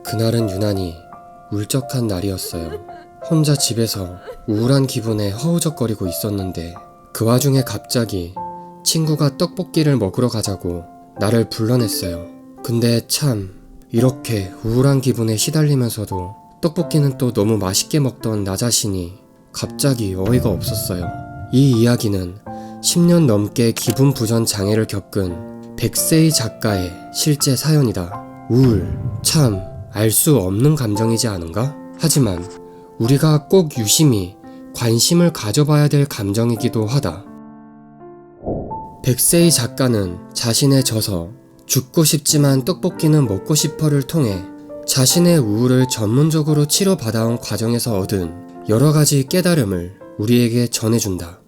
그날은 유난히 울적한 날이었어요. 혼자 집에서 우울한 기분에 허우적거리고 있었는데 그 와중에 갑자기 친구가 떡볶이를 먹으러 가자고 나를 불러냈어요. 근데 참 이렇게 우울한 기분에 시달리면서도 떡볶이는 또 너무 맛있게 먹던 나 자신이 갑자기 어이가 없었어요. 이 이야기는 10년 넘게 기분 부전 장애를 겪은 백세희 작가의 실제 사연이다. 우울, 참 알 수 없는 감정이지 않은가? 하지만 우리가 꼭 유심히 관심을 가져봐야 될 감정이기도 하다. 백세희 작가는 자신의 저서 죽고 싶지만 떡볶이는 먹고 싶어를 통해 자신의 우울을 전문적으로 치료받아온 과정에서 얻은 여러가지 깨달음을 우리에게 전해준다.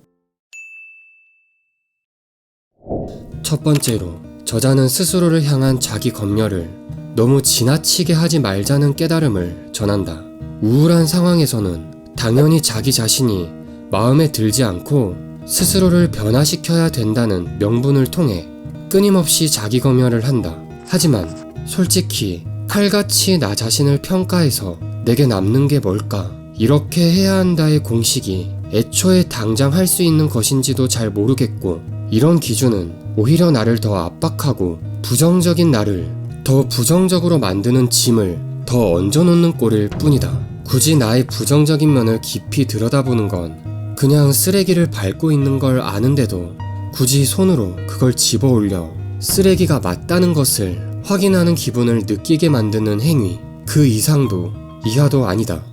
첫 번째로, 저자는 스스로를 향한 자기 검열을 너무 지나치게 하지 말자는 깨달음을 전한다. 우울한 상황에서는 당연히 자기 자신이 마음에 들지 않고 스스로를 변화시켜야 된다는 명분을 통해 끊임없이 자기 검열을 한다. 하지만 솔직히 칼같이 나 자신을 평가해서 내게 남는 게 뭘까? 이렇게 해야 한다의 공식이 애초에 당장 할 수 있는 것인지도 잘 모르겠고, 이런 기준은 오히려 나를 더 압박하고 부정적인 나를 더 부정적으로 만드는 짐을 더 얹어놓는 꼴일 뿐이다. 굳이 나의 부정적인 면을 깊이 들여다보는 건 그냥 쓰레기를 밟고 있는 걸 아는데도 굳이 손으로 그걸 집어 올려 쓰레기가 맞다는 것을 확인하는 기분을 느끼게 만드는 행위, 그 이상도 이하도 아니다.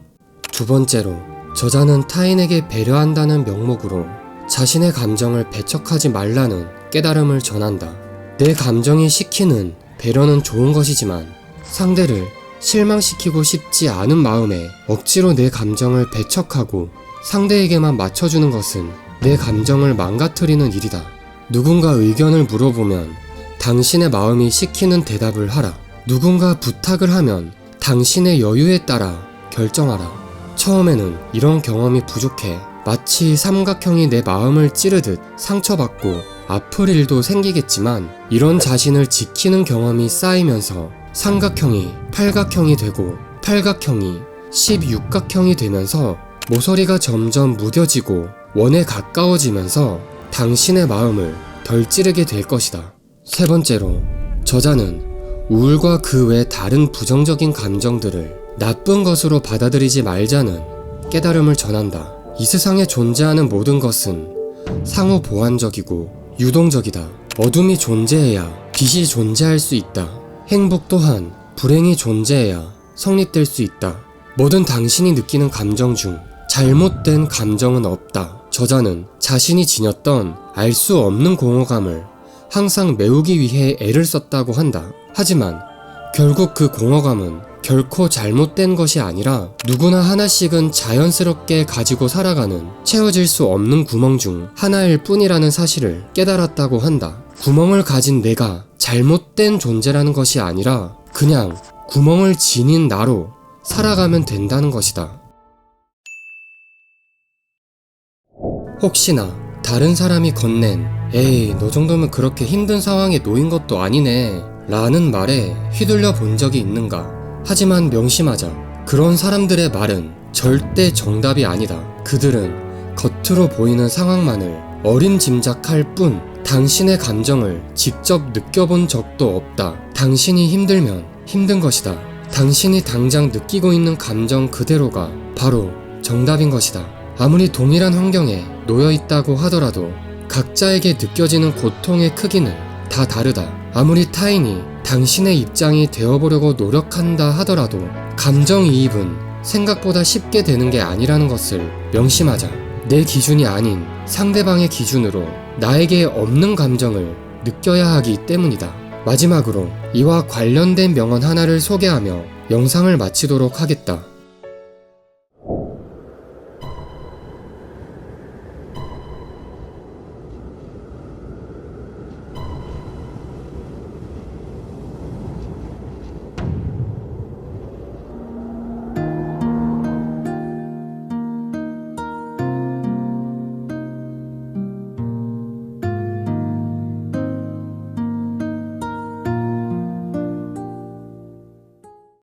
두 번째로, 저자는 타인에게 배려한다는 명목으로 자신의 감정을 배척하지 말라는 깨달음을 전한다. 내 감정이 시키는 배려는 좋은 것이지만 상대를 실망시키고 싶지 않은 마음에 억지로 내 감정을 배척하고 상대에게만 맞춰주는 것은 내 감정을 망가뜨리는 일이다. 누군가 의견을 물어보면 당신의 마음이 시키는 대답을 하라. 누군가 부탁을 하면 당신의 여유에 따라 결정하라. 처음에는 이런 경험이 부족해 마치 삼각형이 내 마음을 찌르듯 상처받고 아플 일도 생기겠지만, 이런 자신을 지키는 경험이 쌓이면서 삼각형이 팔각형이 되고 팔각형이 16각형이 되면서 모서리가 점점 무뎌지고 원에 가까워지면서 당신의 마음을 덜 찌르게 될 것이다. 세 번째로, 저자는 우울과 그 외 다른 부정적인 감정들을 나쁜 것으로 받아들이지 말자는 깨달음을 전한다. 이 세상에 존재하는 모든 것은 상호 보완적이고 유동적이다. 어둠이 존재해야 빛이 존재할 수 있다. 행복 또한 불행이 존재해야 성립될 수 있다. 뭐든 당신이 느끼는 감정 중 잘못된 감정은 없다. 저자는 자신이 지녔던 알 수 없는 공허감을 항상 메우기 위해 애를 썼다고 한다. 하지만 결국 그 공허감은 결코 잘못된 것이 아니라 누구나 하나씩은 자연스럽게 가지고 살아가는 채워질 수 없는 구멍 중 하나일 뿐이라는 사실을 깨달았다고 한다. 구멍을 가진 내가 잘못된 존재라는 것이 아니라 그냥 구멍을 지닌 나로 살아가면 된다는 것이다. 혹시나 다른 사람이 건넨 "에이, 너 정도면 그렇게 힘든 상황에 놓인 것도 아니네" 라는 말에 휘둘려 본 적이 있는가? 하지만 명심하자. 그런 사람들의 말은 절대 정답이 아니다. 그들은 겉으로 보이는 상황만을 어림짐작할 뿐 당신의 감정을 직접 느껴본 적도 없다. 당신이 힘들면 힘든 것이다. 당신이 당장 느끼고 있는 감정 그대로가 바로 정답인 것이다. 아무리 동일한 환경에 놓여 있다고 하더라도 각자에게 느껴지는 고통의 크기는 다 다르다. 아무리 타인이 당신의 입장이 되어보려고 노력한다 하더라도 감정이입은 생각보다 쉽게 되는 게 아니라는 것을 명심하자. 내 기준이 아닌 상대방의 기준으로 나에게 없는 감정을 느껴야 하기 때문이다. 마지막으로 이와 관련된 명언 하나를 소개하며 영상을 마치도록 하겠다.